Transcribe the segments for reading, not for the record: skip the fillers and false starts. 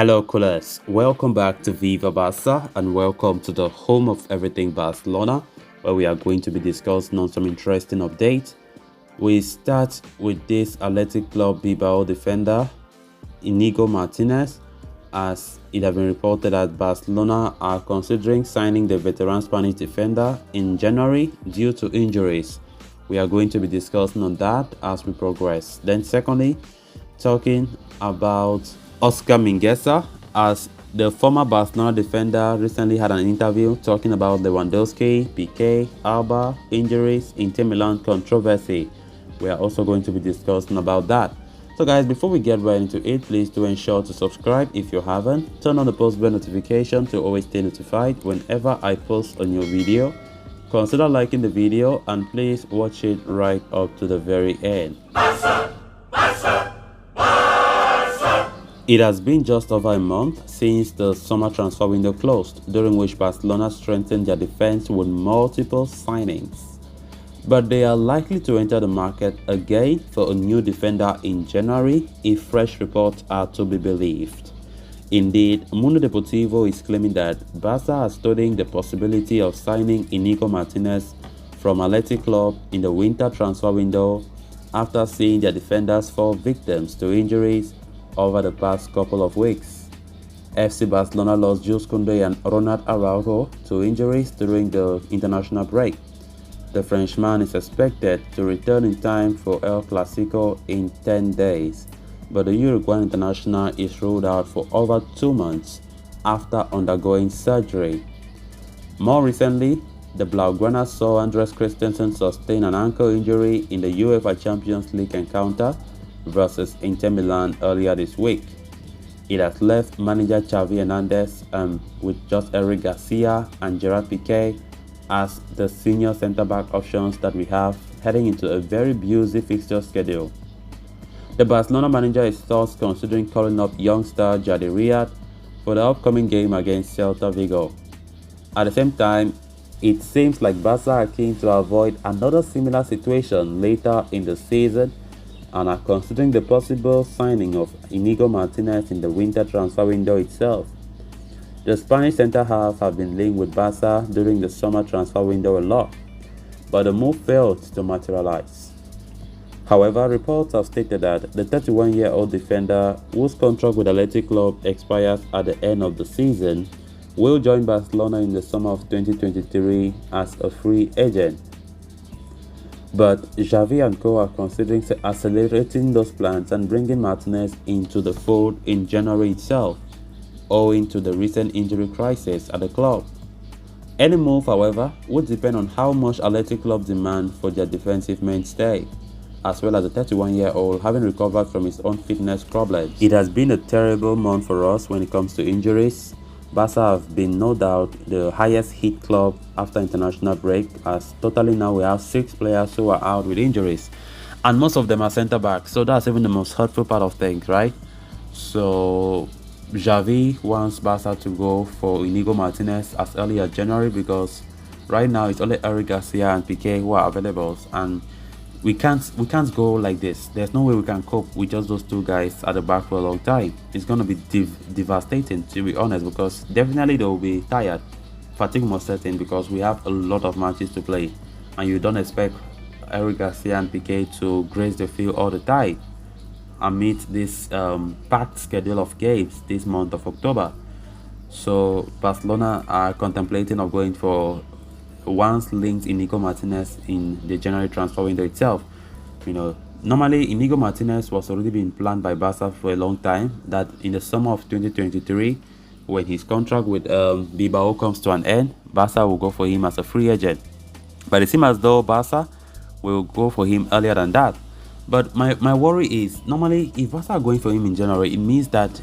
Hello, coolers. Welcome back to Viva Barca and welcome to the home of everything Barcelona, where we are going to be discussing on some interesting updates. We start with this Athletic Club Bilbao defender, Inigo Martinez, as it has been reported that Barcelona are considering signing the veteran Spanish defender in January due to injuries. We are going to be discussing on that as we progress. Then secondly, talking about Oscar Mingueza, as the former Barcelona defender recently had an interview talking about Lewandowski, Piqué, Alba, injuries, Inter Milan controversy. We are also going to be discussing about that. So guys, before we get right into it, please do ensure to subscribe if you haven't. Turn on the post bell notification to always stay notified whenever I post a new video. Consider liking the video and please watch it right up to the very end. It has been just over a month since the summer transfer window closed, during which Barcelona strengthened their defense with multiple signings. But they are likely to enter the market again for a new defender in January if fresh reports are to be believed. Indeed, Mundo Deportivo is claiming that Barca are studying the possibility of signing Inigo Martinez from Athletic Club in the winter transfer window after seeing their defenders fall victims to injuries over the past couple of weeks. FC Barcelona lost Jules Koundé and Ronald Araujo to injuries during the international break. The Frenchman is expected to return in time for El Clasico in 10 days, but the Uruguayan international is ruled out for over 2 months after undergoing surgery. More recently, the Blaugrana saw Andres Christensen sustain an ankle injury in the UEFA Champions League encounter versus Inter Milan earlier this week. It has left manager Xavi Hernandez with just Eric Garcia and Gerard Piqué as the senior centre-back options that we have heading into a very busy fixture schedule. The Barcelona manager is thus considering calling up youngster Jaddy Riyad for the upcoming game against Celta Vigo. At the same time, it seems like Barca are keen to avoid another similar situation later in the season and are considering the possible signing of Inigo Martinez in the winter transfer window itself. The Spanish centre-half have been linked with Barca during the summer transfer window a lot, but the move failed to materialize. However, reports have stated that the 31-year-old defender, whose contract with Athletic Club expires at the end of the season, will join Barcelona in the summer of 2023 as a free agent. But Xavi and co are considering accelerating those plans and bringing Martinez into the fold in January itself, owing to the recent injury crisis at the club. Any move, however, would depend on how much Athletic Club demand for their defensive mainstay, as well as the 31-year-old having recovered from his own fitness problems. It has been a terrible month for us when it comes to injuries. Barca have been no doubt the highest hit club after international break, as totally now we have 6 players who are out with injuries, and most of them are centre backs, so that's even the most hurtful part of things, right? So Xavi wants Barca to go for Inigo Martinez as early as January, because right now it's only Eric Garcia and Piqué who are available, and we can't go like this. There's no way we can cope with just those 2 guys at the back for a long time. It's going to be devastating, to be honest, because definitely they will be tired. Fatigue must set in because we have a lot of matches to play, and you don't expect Eric Garcia and Piqué to grace the field all the time amid this packed schedule of games this month of October. So Barcelona are contemplating of going for once linked Inigo Martinez in the January transfer window itself. Normally Inigo Martinez was already being planned by Barca for a long time, that in the summer of 2023, when his contract with Bilbao comes to an end, Barca will go for him as a free agent. But it seems as though Barca will go for him earlier than that. But my worry is, normally if Barca are going for him in January, it means that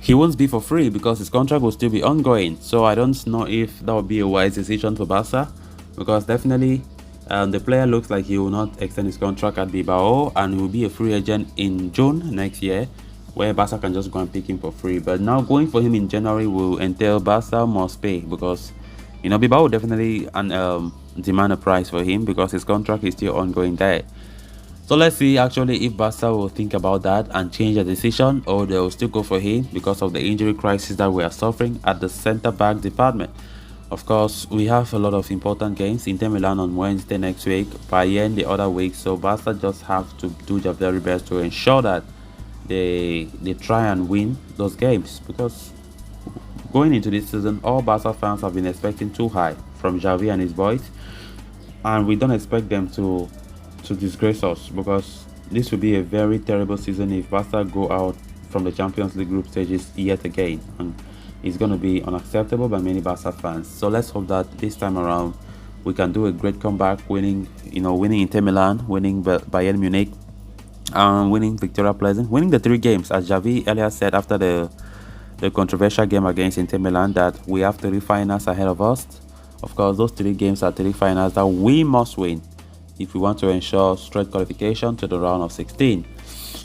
he won't be for free because his contract will still be ongoing. So I don't know if that would be a wise decision for Barca, because definitely the player looks like he will not extend his contract at Bilbao and he will be a free agent in June next year, where Barca can just go and pick him for free. But now going for him in January will entail Barca must pay, because Bilbao will definitely demand a price for him because his contract is still ongoing there. So let's see actually if Barca will think about that and change their decision, or they will still go for him because of the injury crisis that we are suffering at the centre back department. Of course, we have a lot of important games. Inter Milan on Wednesday next week, Bayern the other week. So Barca just have to do their very best to ensure that they try and win those games, because going into this season, all Barca fans have been expecting too high from Xavi and his boys, and we don't expect them to disgrace us, because this will be a very terrible season if Barca go out from the Champions League group stages yet again, and it's going to be unacceptable by many Barca fans. So let's hope that this time around we can do a great comeback, winning Inter Milan, winning Bayern Munich, and winning Victoria Pleasant, winning the 3 games, as Xavi earlier said after the controversial game against Inter Milan, that we have 3 finals ahead of us. Of course, those 3 games are 3 finals that we must win if we want to ensure straight qualification to the round of 16.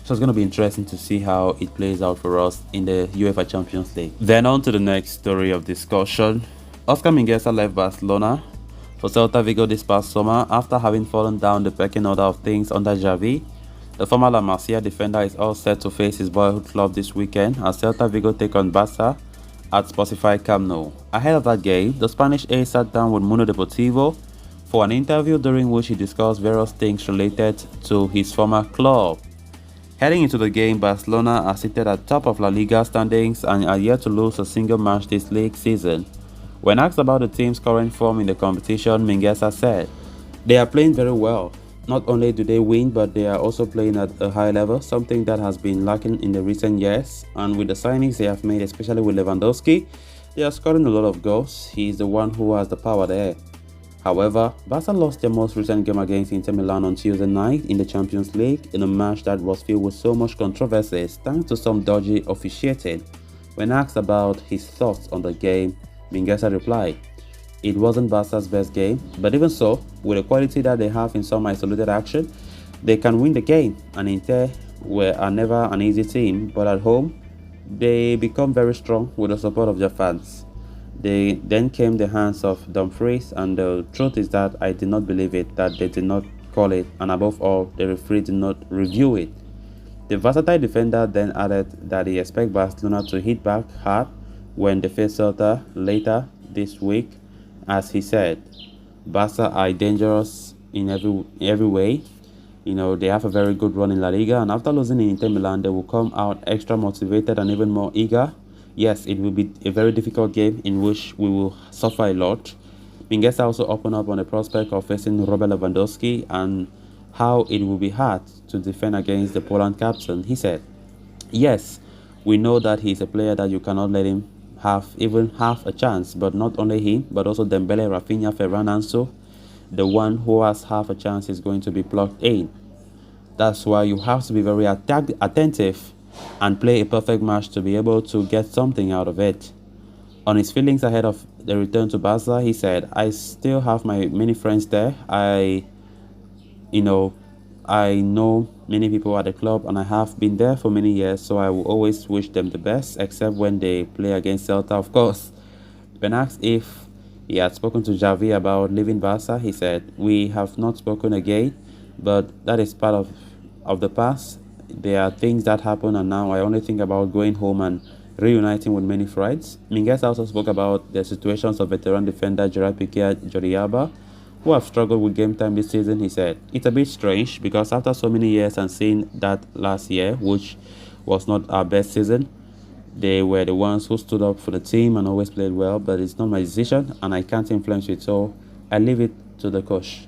So it's going to be interesting to see how it plays out for us in the UEFA Champions League. Then on to the next story of discussion. Oscar Mingueza left Barcelona for Celta Vigo this past summer after having fallen down the pecking order of things under Xavi. The former La Masia defender is all set to face his boyhood club this weekend as Celta Vigo take on Barca at Spotify Camp Nou. Ahead of that game, the Spanish ace sat down with Mundo Deportivo for an interview during which he discussed various things related to his former club. Heading into the game, Barcelona are seated at top of La Liga standings and are yet to lose a single match this league season. When asked about the team's current form in the competition, Mingueza said, "They are playing very well. Not only do they win, but they are also playing at a high level, something that has been lacking in the recent years. And with the signings they have made, especially with Lewandowski, they are scoring a lot of goals. He is the one who has the power there." However, Barca lost their most recent game against Inter Milan on Tuesday night in the Champions League in a match that was filled with so much controversy thanks to some dodgy officiating. When asked about his thoughts on the game, Mingueza replied, "It wasn't Barca's best game, but even so, with the quality that they have in some isolated action, they can win the game, and Inter are never an easy team, but at home, they become very strong with the support of their fans." Then came the hands of Dumfries, and the truth is that I did not believe it, that they did not call it, and above all, the referee did not review it. The versatile defender then added that he expects Barcelona to hit back hard when they face Celta later this week. As he said, Barca are dangerous in every way. They have a very good run in La Liga, and after losing in Inter Milan, they will come out extra motivated and even more eager. Yes, it will be a very difficult game in which we will suffer a lot. Mingueza also opened up on the prospect of facing Robert Lewandowski and how it will be hard to defend against the Poland captain. He said, "Yes, we know that he is a player that you cannot let him have even half a chance, but not only him, but also Dembele, Rafinha, Ferran Anso. The one who has half a chance is going to be plugged in. That's why you have to be very attentive and play a perfect match to be able to get something out of it." On his feelings ahead of the return to Barca, he said, "I still have my many friends there. I know many people at the club, and I have been there for many years, so I will always wish them the best, except when they play against Celta, of course." When asked if he had spoken to Xavi about leaving Barca, he said, "We have not spoken again, but that is part of the past. There are things that happen, and now I only think about going home and reuniting with many friends." Mingueza also spoke about the situations of veteran defender Gerard Piqué and Jordi Alba, who have struggled with game time this season. He said, "It's a bit strange because after so many years and seeing that last year, which was not our best season, they were the ones who stood up for the team and always played well, but it's not my decision and I can't influence it, so I leave it to the coach."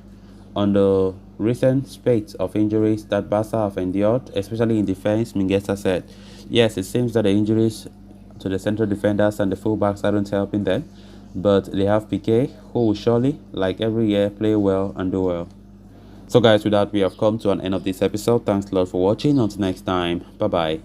On the recent spate of injuries that Barca have endured, especially in defense, Mingueza said, "Yes, it seems that the injuries to the central defenders and the fullbacks aren't helping them, but they have Piqué, who will surely, like every year, play well and do well." So guys, with that, we have come to an end of this episode. Thanks a lot for watching. Until next time, bye bye.